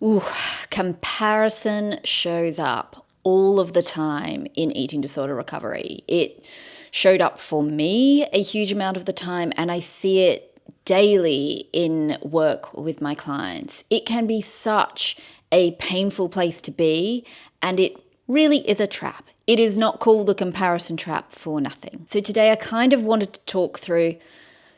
Ooh, comparison shows up all of the time in eating disorder recovery. It showed up for me a huge amount of the time, and I see it daily in work with my clients. It can be such a painful place to be, and it really is a trap. It is not called the comparison trap for nothing. So today I kind of wanted to talk through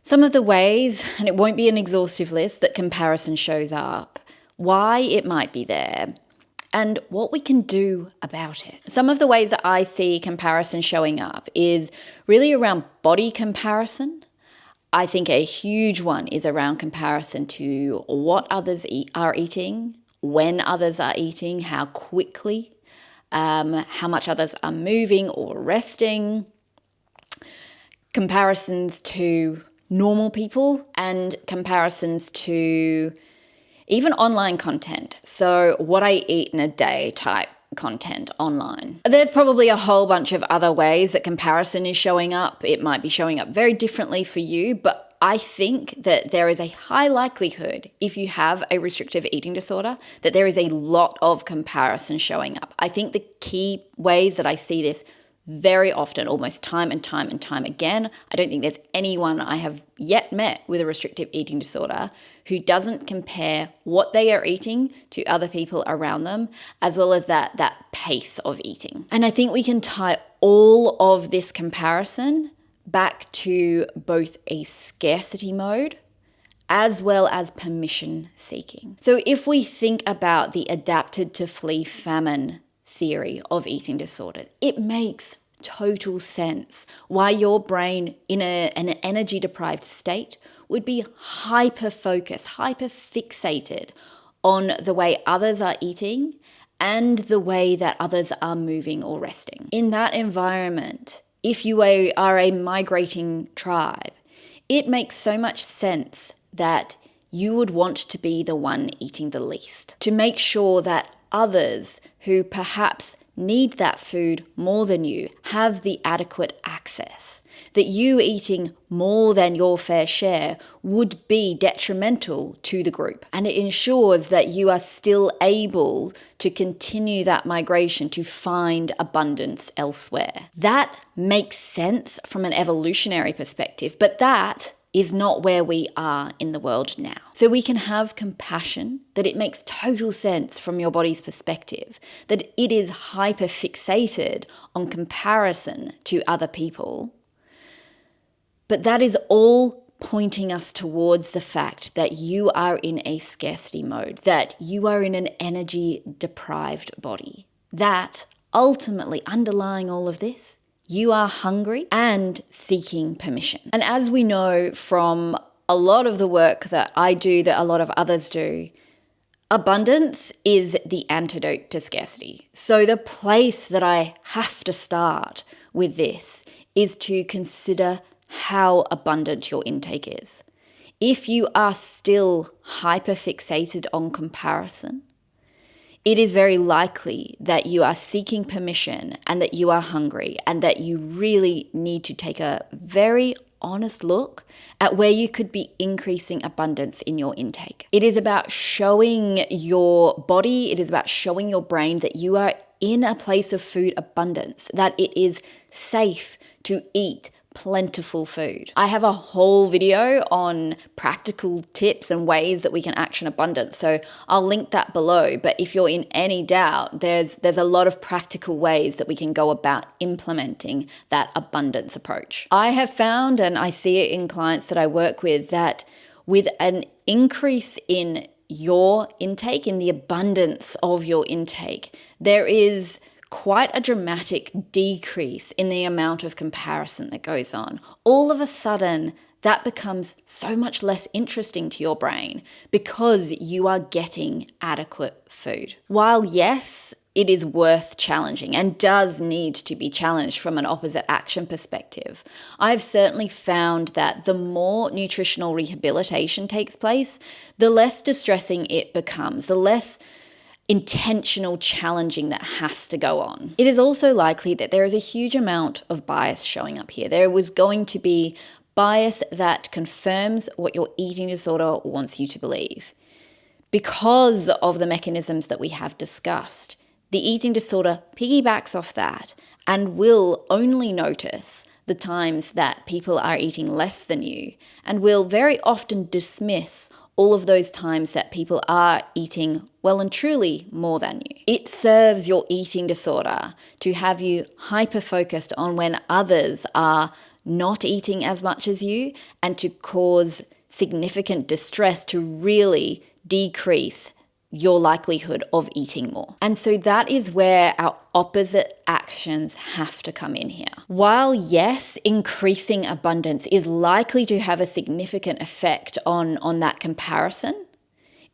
some of the ways, and it won't be an exhaustive list, that comparison shows up, why it might be there, and what we can do about it. Some of the ways that I see comparison showing up is really around body comparison. I think a huge one is around comparison to what others are eating, when others are eating, how quickly, how much others are moving or resting, comparisons to normal people, and comparisons to even online content. So what I eat in a day type content online. There's probably a whole bunch of other ways that comparison is showing up. It might be showing up very differently for you, but I think that there is a high likelihood, if you have a restrictive eating disorder, that there is a lot of comparison showing up. I think the key ways that I see this very often, almost time and time and time again. I don't think there's anyone I have yet met with a restrictive eating disorder who doesn't compare what they are eating to other people around them, as well as that pace of eating. And I think we can tie all of this comparison back to both a scarcity mode as well as permission seeking. So if we think about the adapted to flee famine theory of eating disorders, it makes total sense why your brain in an energy deprived state would be hyper focused, hyper fixated on the way others are eating and the way that others are moving or resting. In that environment, if you are a migrating tribe, it makes so much sense that you would want to be the one eating the least, to make sure that others who perhaps need that food more than you have the adequate access, that you eating more than your fair share would be detrimental to the group. And it ensures that you are still able to continue that migration to find abundance elsewhere. That makes sense from an evolutionary perspective, but that is not where we are in the world now. So we can have compassion that it makes total sense from your body's perspective, that it is hyper fixated on comparison to other people. But that is all pointing us towards the fact that you are in a scarcity mode, that you are in an energy deprived body, that ultimately underlying all of this, you are hungry and seeking permission. And as we know from a lot of the work that I do, that a lot of others do, abundance is the antidote to scarcity. So the place that I have to start with this is to consider how abundant your intake is. If you are still hyper-fixated on comparison, it is very likely that you are seeking permission and that you are hungry and that you really need to take a very honest look at where you could be increasing abundance in your intake. It is about showing your body, it is about showing your brain that you are in a place of food abundance, that it is safe to eat plentiful food. I have a whole video on practical tips and ways that we can action abundance, so I'll link that below. But if you're in any doubt, there's a lot of practical ways that we can go about implementing that abundance approach. I have found, and I see it in clients that I work with, that with an increase in your intake, in the abundance of your intake, there is quite a dramatic decrease in the amount of comparison that goes on. All of a sudden, that becomes so much less interesting to your brain because you are getting adequate food. While yes, it is worth challenging and does need to be challenged from an opposite action perspective, I've certainly found that the more nutritional rehabilitation takes place, the less distressing it becomes, the less intentional challenging that has to go on. It is also likely that there is a huge amount of bias showing up here. There was going to be bias that confirms what your eating disorder wants you to believe. because of the mechanisms that we have discussed, the eating disorder piggybacks off that and will only notice the times that people are eating less than you, and will very often dismiss all of those times that people are eating well and truly more than you. It serves your eating disorder to have you hyper-focused on when others are not eating as much as you, and to cause significant distress to really decrease your likelihood of eating more. And so that is where our opposite actions have to come in here. While yes, increasing abundance is likely to have a significant effect on that comparison,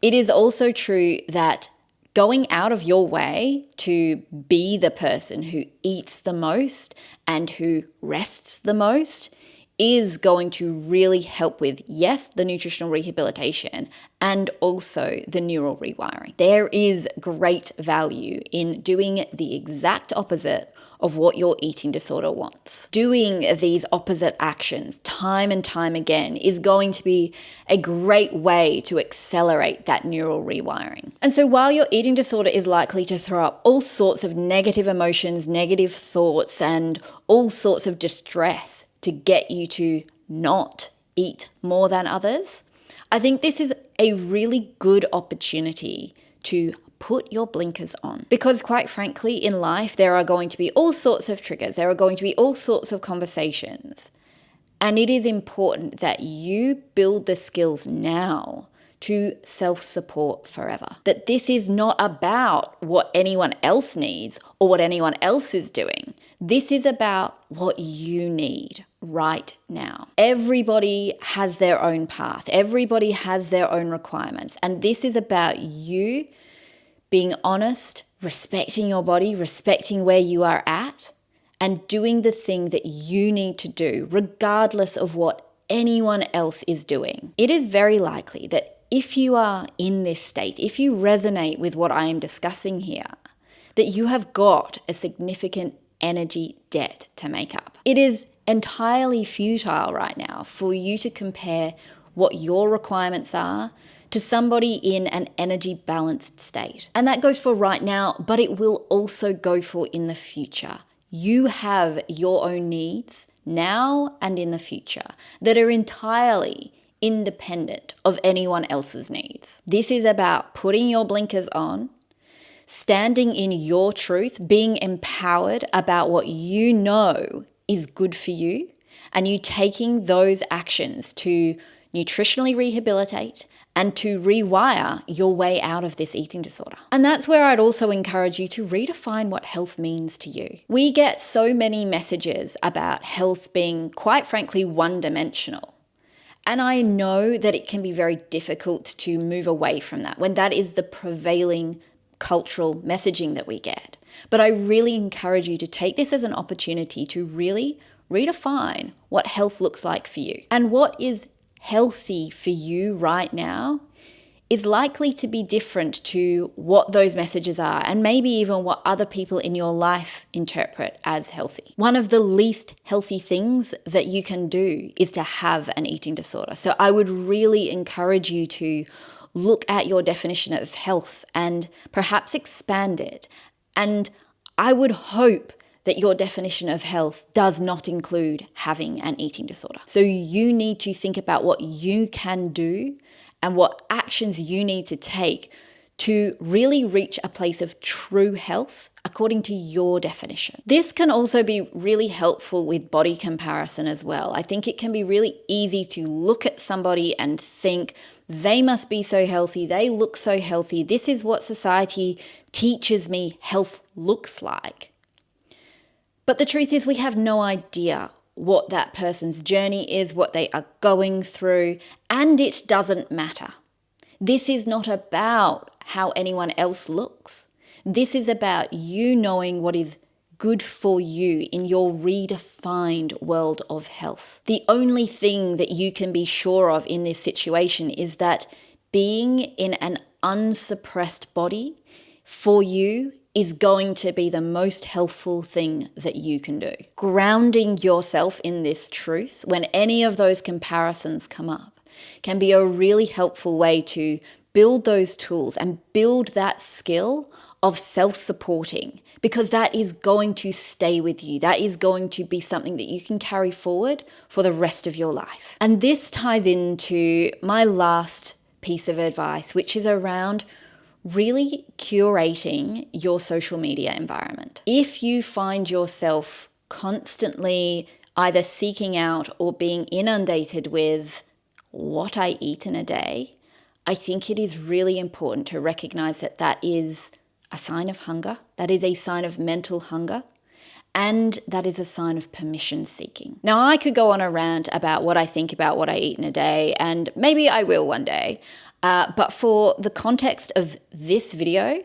it is also true that going out of your way to be the person who eats the most and who rests the most is going to really help with, yes, the nutritional rehabilitation and also the neural rewiring. There is great value in doing the exact opposite of what your eating disorder wants. Doing these opposite actions time and time again is going to be a great way to accelerate that neural rewiring. And so while your eating disorder is likely to throw up all sorts of negative emotions, negative thoughts, and all sorts of distress to get you to not eat more than others, I think this is a really good opportunity to put your blinkers on. Because quite frankly, in life, there are going to be all sorts of triggers. There are going to be all sorts of conversations. And it is important that you build the skills now to self-support forever. That this is not about what anyone else needs or what anyone else is doing. This is about what you need right now. Everybody has their own path. Everybody has their own requirements. And this is about you being honest, respecting your body, respecting where you are at, and doing the thing that you need to do, regardless of what anyone else is doing. It is very likely that if you are in this state, if you resonate with what I am discussing here, that you have got a significant energy debt to make up. It is entirely futile right now for you to compare what your requirements are to somebody in an energy balanced state. And that goes for right now, but it will also go for in the future. You have your own needs now and in the future that are entirely independent of anyone else's needs. This is about putting your blinkers on, standing in your truth, being empowered about what you know is good for you, and you taking those actions to nutritionally rehabilitate and to rewire your way out of this eating disorder. And that's where I'd also encourage you to redefine what health means to you. We get so many messages about health being, quite frankly, one-dimensional. And I know that it can be very difficult to move away from that when that is the prevailing cultural messaging that we get. But I really encourage you to take this as an opportunity to really redefine what health looks like for you. And what is healthy for you right now is likely to be different to what those messages are, and maybe even what other people in your life interpret as healthy. One of the least healthy things that you can do is to have an eating disorder. So I would really encourage you to look at your definition of health and perhaps expand it. And I would hope that your definition of health does not include having an eating disorder. So you need to think about what you can do and what actions you need to take to really reach a place of true health according to your definition. This can also be really helpful with body comparison as well. I think it can be really easy to look at somebody and think they must be so healthy, they look so healthy, this is what society teaches me health looks like. But the truth is we have no idea what that person's journey is, what they are going through, and it doesn't matter. This is not about how anyone else looks. This is about you knowing what is good for you in your redefined world of health. The only thing that you can be sure of in this situation is that being in an unsuppressed body for you is going to be the most helpful thing that you can do. Grounding yourself in this truth when any of those comparisons come up can be a really helpful way to build those tools and build that skill of self-supporting, because that is going to stay with you. That is going to be something that you can carry forward for the rest of your life. And this ties into my last piece of advice, which is around really curating your social media environment. If you find yourself constantly either seeking out or being inundated with what I eat in a day, I think it is really important to recognize that that is a sign of hunger. That is a sign of mental hunger. And that is a sign of permission seeking. Now, I could go on a rant about what I think about what I eat in a day, and maybe I will one day. But for the context of this video,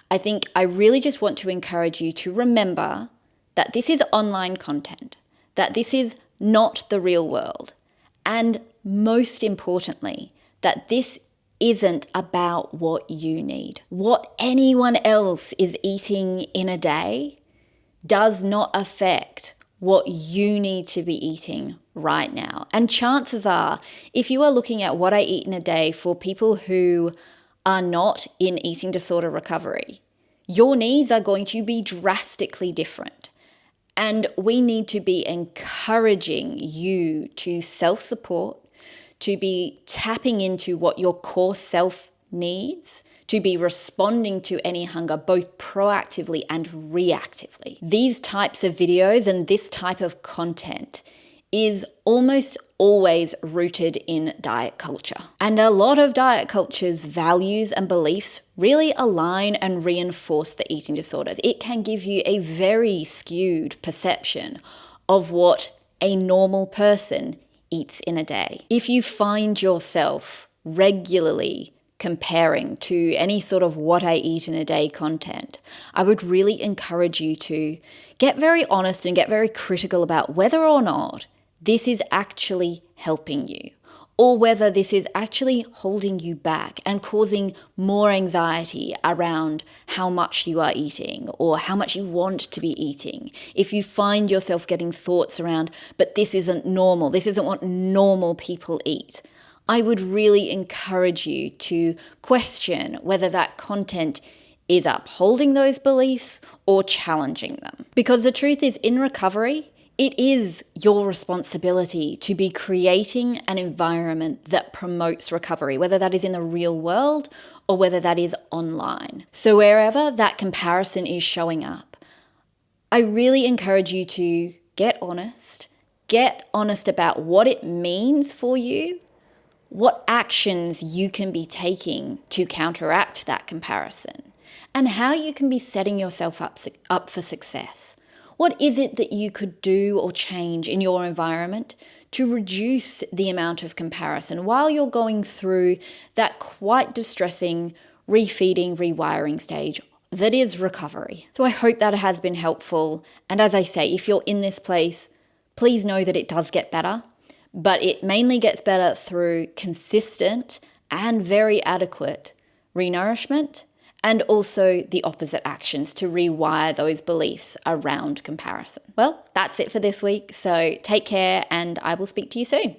I think I really just want to encourage you to remember that this is online content, that this is not the real world. And most importantly, that this isn't about what you need. What anyone else is eating in a day does not affect what you need to be eating right now. And chances are, if you are looking at what I eat in a day for people who are not in eating disorder recovery, your needs are going to be drastically different. And we need to be encouraging you to self-support, to be tapping into what your core self needs, to be responding to any hunger both proactively and reactively. These types of videos and this type of content is almost always rooted in diet culture. And a lot of diet culture's values and beliefs really align and reinforce the eating disorders. It can give you a very skewed perception of what a normal person eats in a day. If you find yourself regularly comparing to any sort of what I eat in a day content, I would really encourage you to get very honest and get very critical about whether or not this is actually helping you, or whether this is actually holding you back and causing more anxiety around how much you are eating or how much you want to be eating. If you find yourself getting thoughts around, but this isn't normal, this isn't what normal people eat, I would really encourage you to question whether that content is upholding those beliefs or challenging them. Because the truth is, in recovery, it is your responsibility to be creating an environment that promotes recovery, whether that is in the real world or whether that is online. So wherever that comparison is showing up, I really encourage you to get honest about what it means for you, what actions you can be taking to counteract that comparison, and how you can be setting yourself up for success. What is it that you could do or change in your environment to reduce the amount of comparison while you're going through that quite distressing refeeding, rewiring stage that is recovery? So I hope that has been helpful. And as I say, if you're in this place, please know that it does get better, but it mainly gets better through consistent and very adequate renourishment, and also the opposite actions to rewire those beliefs around comparison. Well, that's it for this week. So take care, and I will speak to you soon.